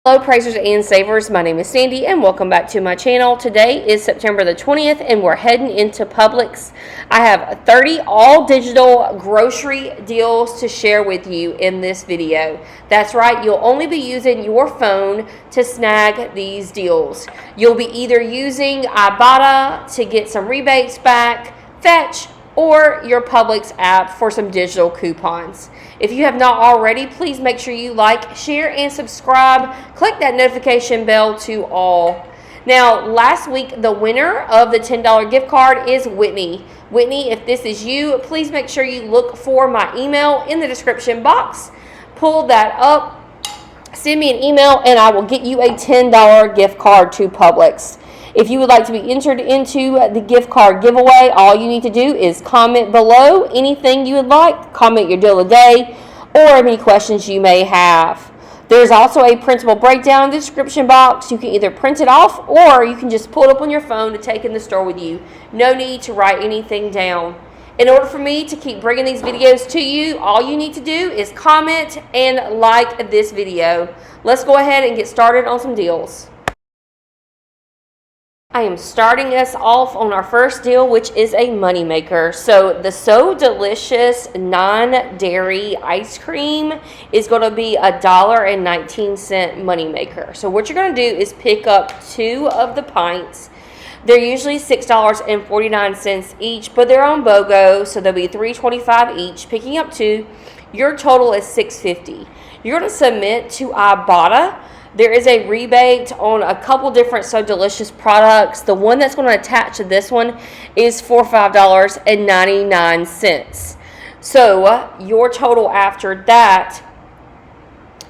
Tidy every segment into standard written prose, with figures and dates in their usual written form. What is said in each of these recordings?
Hello praisers and savers, my name is Sandy and welcome back to my channel. Today is September the 20th and we're heading into Publix. I have 30 all digital grocery deals to share with you in this video. That's right, you'll only be using your phone to snag these deals. You'll be either using IBOTTA to get some rebates back, Fetch, or your Publix app for some digital coupons. If you have not already, please make sure you like, share, and subscribe. Click that notification bell to all. Now, last week, the winner of the $10 gift card is Whitney. Whitney, if this is you, please make sure you look for my email in the description box. Pull that up, send me an email, and I will get you a $10 gift card to Publix. If you would like to be entered into the gift card giveaway, all you need to do is comment below anything you would like. Comment your deal of the day or any questions you may have. There's also a printable breakdown in the description box. You can either print it off or you can just pull it up on your phone to take in the store with you. No need to write anything down. In order for me to keep bringing these videos to you, all you need to do is comment and like this video. Let's go ahead and get started on some deals. I am starting us off on our first deal, which is a moneymaker. So the So Delicious non-dairy ice cream is going to be $1.19 moneymaker. So what you're going to do is pick up 2 of the pints. They're usually $6.49 each, but they're on BOGO, so they'll be $3.25 each. Picking up 2, your total is $6.50. You're going to submit to IBOTTA. There is a rebate on a couple different So Delicious products. The one that's going to attach to this one is for $5.99. So your total after that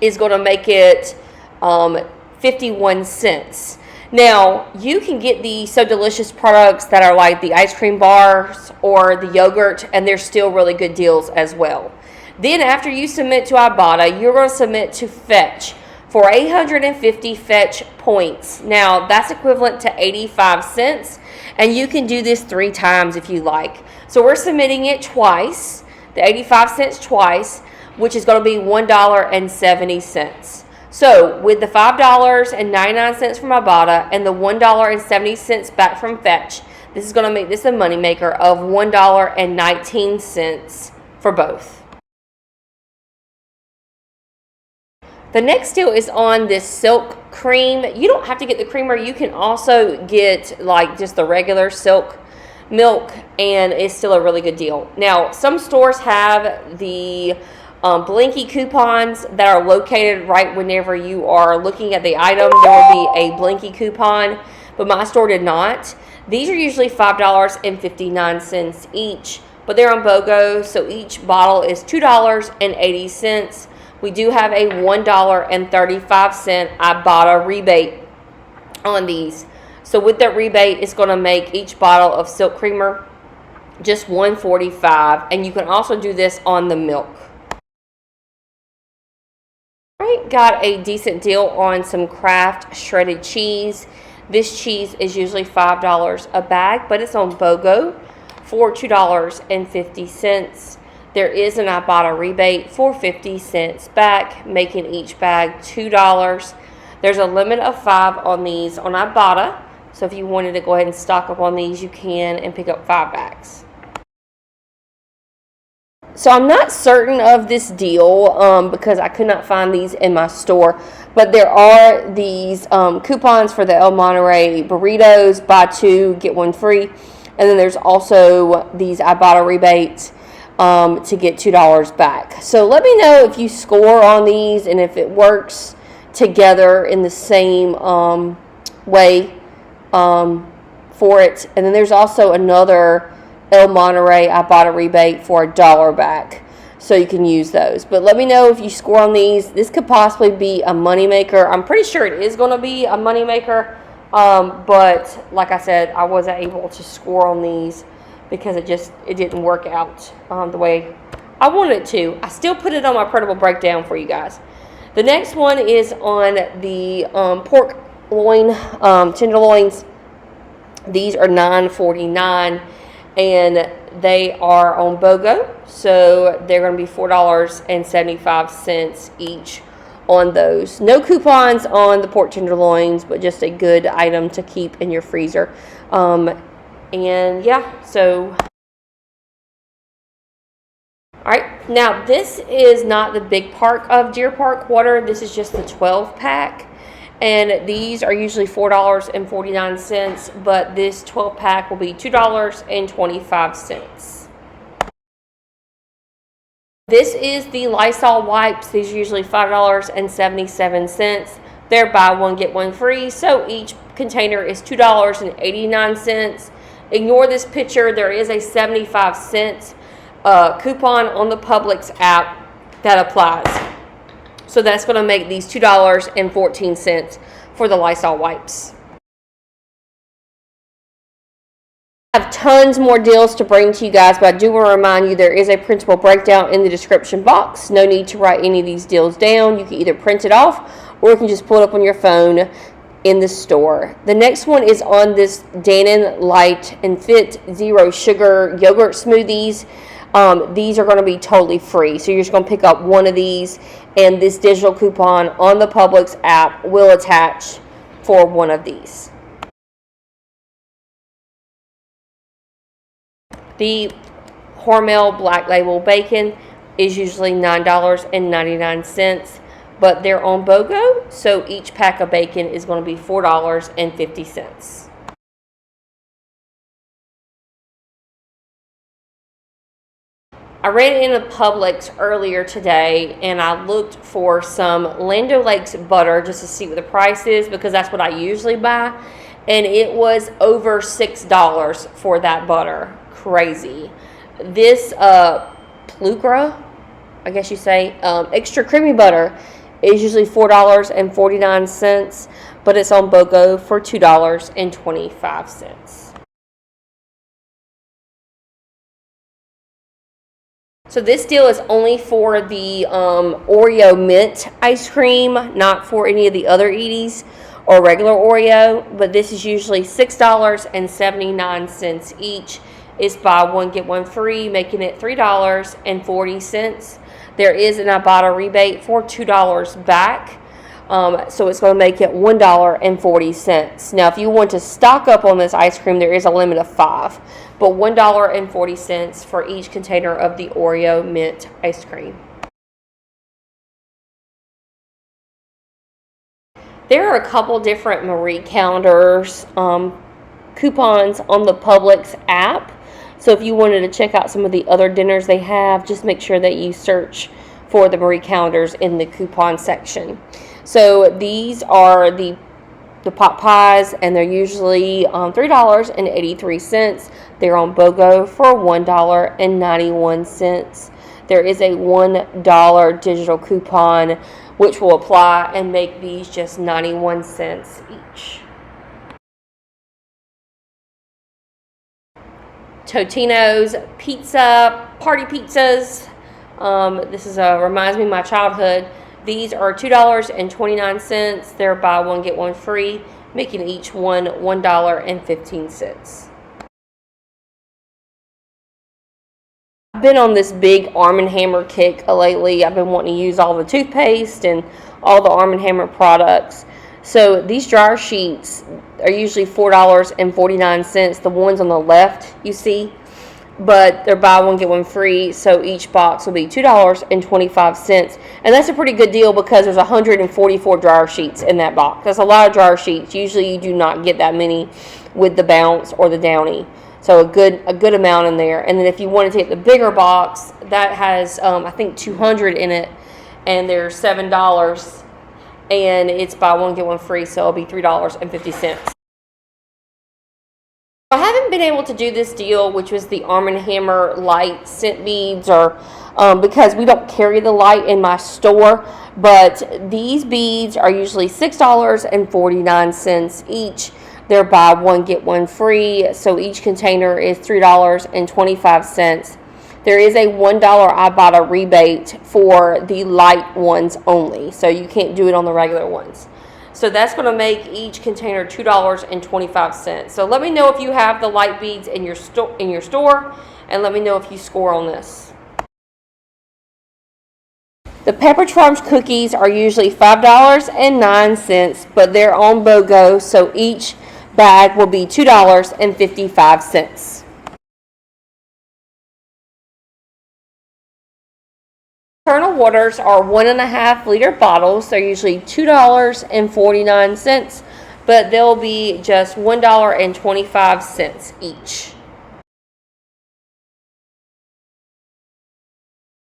is going to make it 51 cents. Now, you can get the So Delicious products that are like the ice cream bars or the yogurt, and they're still really good deals as well. Then after you submit to IBOTTA, you're going to submit to Fetch for 850 Fetch points. Now, that's equivalent to 85 cents, and you can do this 3 times if you like. So we're submitting it twice, the 85 cents twice, which is going to be $1.70. So with the $5.99 from IBOTTA and the $1.70 back from Fetch, this is going to make this a moneymaker of $1.19 for both. The next deal is on this silk cream. You don't have to get the creamer. You can also get like just the regular silk milk, and it's still a really good deal. Now, some stores have the Blinky coupons that are located right whenever you are looking at the item. There will be a Blinky coupon, but my store did not. These are usually $5.59 each, but they're on BOGO, so each bottle is $2.80. We do have a $1.35 IBOTTA rebate on these. So with that rebate, it's going to make each bottle of silk creamer just $1.45, and you can also do this on the milk. All right, got a decent deal on some Kraft shredded cheese. This cheese is usually $5 a bag, but it's on BOGO for $2.50. There is an IBOTTA rebate for 50 cents back, making each bag $2. There's a limit of 5 on these on IBOTTA, so if you wanted to go ahead and stock up on these, you can and pick up 5 bags. So I'm not certain of this deal because I could not find these in my store, but there are these coupons for the El Monterey burritos, buy 2, get 1 free, and then there's also these IBOTTA rebates to get $2 back. So let me know if you score on these and if it works together in the same way for it. And then there's also another El Monterey IBOTTA rebate for $1 back, so you can use those. But let me know if you score on these. This could possibly be a moneymaker. I'm pretty sure it is going to be a moneymaker, but like I said, I wasn't able to score on these because it didn't work out the way I wanted it to. I still put it on my printable breakdown for you guys. The next one is on the pork loin, tenderloins. These are $9.49, and they are on BOGO, so they're going to be $4.75 each on those. No coupons on the pork tenderloins, but just a good item to keep in your freezer. And yeah, so all right, now this is not the big park of Deer Park water. This is just the 12 pack. And these are usually $4.49, but this 12 pack will be $2.25. This is the Lysol wipes. These are usually $5.77. They're buy one, get one free. So each container is $2.89. Ignore this picture. There is a 75-cent coupon on the Publix app that applies. So that's going to make these $2.14 for the Lysol wipes. I have tons more deals to bring to you guys, but I do want to remind you there is a printable breakdown in the description box. No need to write any of these deals down. You can either print it off or you can just pull it up on your phone in the store. The next one is on this Dannon Light and Fit Zero Sugar Yogurt Smoothies. These are going to be totally free. So you're just going to pick up one of these, and this digital coupon on the Publix app will attach for one of these. The Hormel Black Label Bacon is usually $9.99, but they're on BOGO, so each pack of bacon is going to be $4.50. I ran into Publix earlier today and I looked for some Land O'Lakes butter just to see what the price is, because that's what I usually buy, and it was over $6 for that butter. Crazy. This Plugra, I guess you say, extra creamy butter is usually $4.49, but it's on BOGO for $2.25. So this deal is only for the Oreo mint ice cream, not for any of the other Eaties or regular Oreo, but this is usually $6.79 each. It's buy one, get one free, making it $3.40. There is an IBOTTA rebate for $2 back, so it's going to make it $1.40. Now, if you want to stock up on this ice cream, there is a limit of 5, but $1.40 for each container of the Oreo mint ice cream. There are a couple different Marie calendars coupons on the Publix app. So if you wanted to check out some of the other dinners they have, just make sure that you search for the Marie calendars in the coupon section. So these are the pot pies, and they're usually $3.83. They're on BOGO for $1.91. There is a $1 digital coupon which will apply and make these just 91 cents each. Totino's pizza, party pizzas. This is reminds me of my childhood. These are $2.29. They're buy one, get one free, making each one $1.15. I've been on this big Arm & Hammer kick lately. I've been wanting to use all the toothpaste and all the Arm & Hammer products. So these dryer sheets are usually $4.49. The ones on the left you see, but they're buy one, get one free, so each box will be $2.25. And that's a pretty good deal because there's 144 dryer sheets in that box. That's a lot of dryer sheets. Usually you do not get that many with the Bounce or the Downy. So a good amount in there. And then if you want to take the bigger box, that has I think 200 in it, and they're $7, and it's buy one, get one free, so it'll be $3.50. I haven't been able to do this deal, which was the Arm & Hammer light scent beads, or because we don't carry the light in my store, but these beads are usually $6.49 each. They're buy one, get one free, so each container is $3.25. There is a $1 IBOTTA rebate for the light ones only, so you can't do it on the regular ones. So that's going to make each container $2.25. So let me know if you have the light beads in your store, and let me know if you score on this. The Pepper Charms cookies are usually $5.09, but they're on BOGO, so each bag will be $2.55. Internal waters are 1.5 liter bottles. They're usually $2.49, but they'll be just $1.25 each.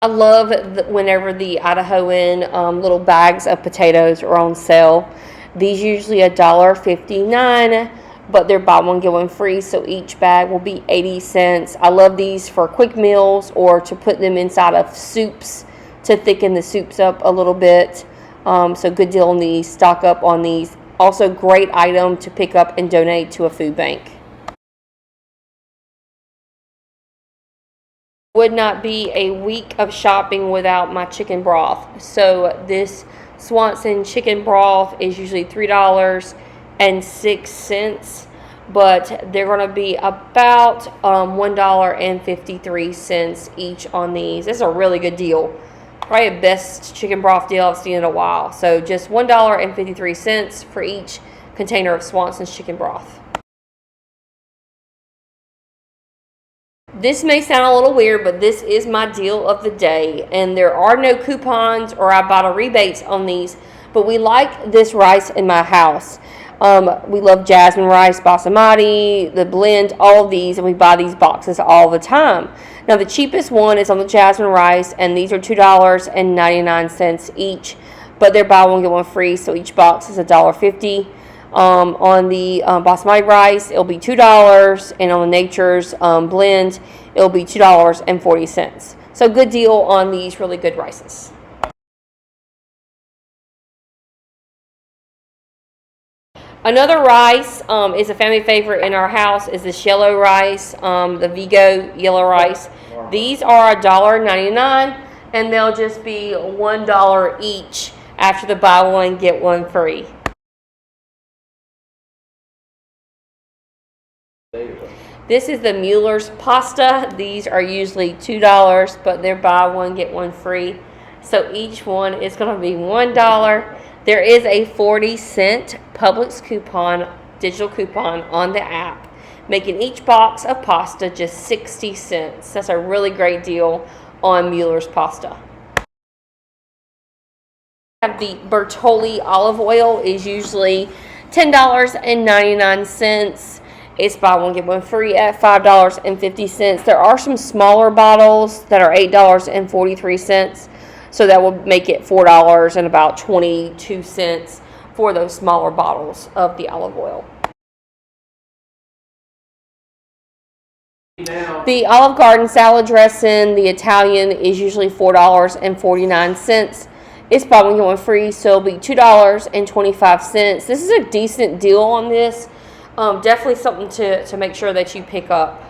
I love whenever the Idahoan little bags of potatoes are on sale. These usually $1.59, but they're buy one get one free, so each bag will be 80 cents. I love these for quick meals or to put them inside of soups to thicken the soups up a little bit. So good deal on these. Stock up on these. Also great item to pick up and donate to a food bank. Would not be a week of shopping without my chicken broth. So this Swanson chicken broth is usually $3.06, but they're going to be about $1.53 each on these. This is a really good deal. Probably the best chicken broth deal I've seen in a while. So just $1.53 for each container of Swanson's chicken broth. This may sound a little weird, but this is my deal of the day. And there are no coupons or IBOTTA rebates on these, but we like this rice in my house. We love jasmine rice, basmati, the blend, all of these, and we buy these boxes all the time. Now the cheapest one is on the jasmine rice, and these are $2.99 each, but they're buy one get one free, so each box is $1.50. On the basmati rice, it'll be $2, and on the Nature's blend, it'll be $2.40. So good deal on these really good rices. Another rice is a family favorite in our house is this yellow rice, the Vigo yellow rice. These are $1.99, and they'll just be $1 each after the buy one get one free. This is the Mueller's pasta. These are usually $2, but they're buy one get one free. So each one is going to be $1. There is a 40-cent Publix coupon, digital coupon on the app, making each box of pasta just 60 cents. That's a really great deal on Mueller's pasta. The Bertolli olive oil is usually $10.99. It's buy one get one free at $5.50. There are some smaller bottles that are $8.43. So that will make it $4 and about 22 cents for those smaller bottles of the olive oil. The Olive Garden salad dressing, the Italian, is usually $4.49. It's buy one get one free, so it'll be $2.25. This is a decent deal on this. Definitely something to make sure that you pick up.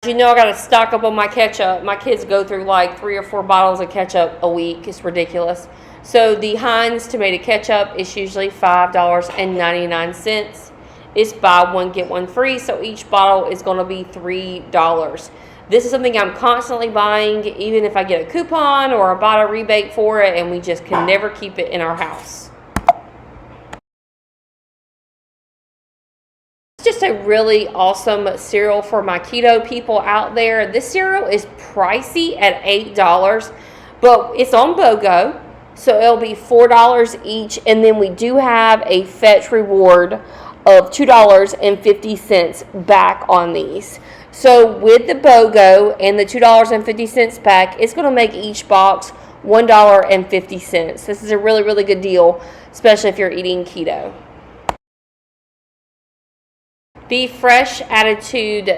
You know, I got to stock up on my ketchup. My kids go through like 3 or 4 bottles of ketchup a week. It's ridiculous. So the Heinz tomato ketchup is usually $5.99. It's buy one get one free, so each bottle is going to be $3. This is something I'm constantly buying, even if I get a coupon or a IBOTTA rebate for it, and we just can never keep it in our house. Just a really awesome cereal for my keto people out there. This cereal is pricey at $8, but it's on BOGO, so it'll be $4 each. And then we do have a fetch reward of $2.50 back on these. So with the BOGO and the $2.50 back, it's going to make each box $1.50. This is a really, really good deal, especially if you're eating keto. The Fresh Attitude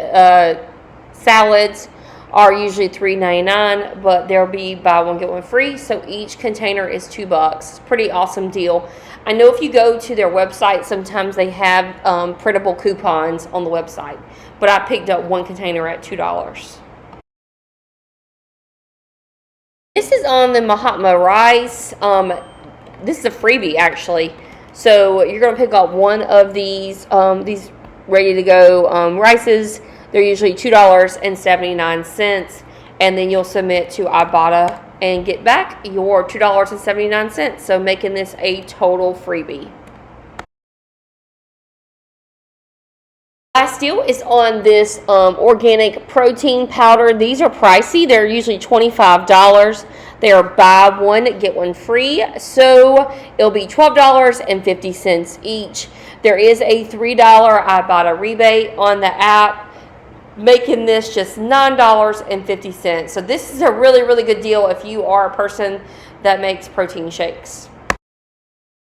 salads are usually $3.99, but they'll be buy one get one free, so each container is $2. It's a pretty awesome deal. I know if you go to their website, sometimes they have printable coupons on the website, but I picked up one container at $2. This is on the Mahatma rice. This is a freebie actually, so you're going to pick up one of these ready to go rices. They're usually $2.79, and then you'll submit to IBOTTA and get back your $2.79. So making this a total freebie. Last deal is on this organic protein powder. These are pricey. They're usually $25. They are buy one, get one free. So it'll be $12.50 each. There is a $3 IBOTTA rebate on the app, making this just $9.50. So this is a really, really good deal if you are a person that makes protein shakes.